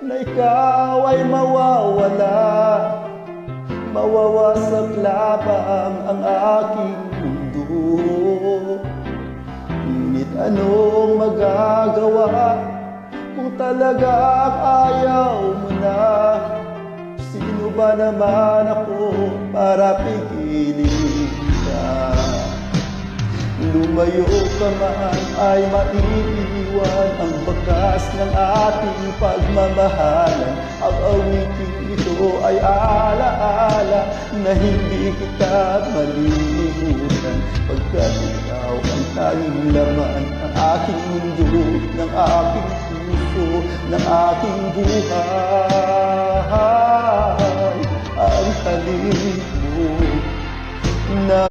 na ikaw ay mawawala. Mawawasak labang ang aking mundo. Ngunit anong magagawa kung talagang ayaw mo na? Sino ba naman ako para pigilin ka? Lumayo ka man ay maiiwan ang bakas ng ating pagmamahalan. Ang awiting ito ay alaala na hindi kita malilimutan, pagkat ikaw ang tanging laman ng aking mundo, ng aking puso, ng aking buhay. Ang talim mo na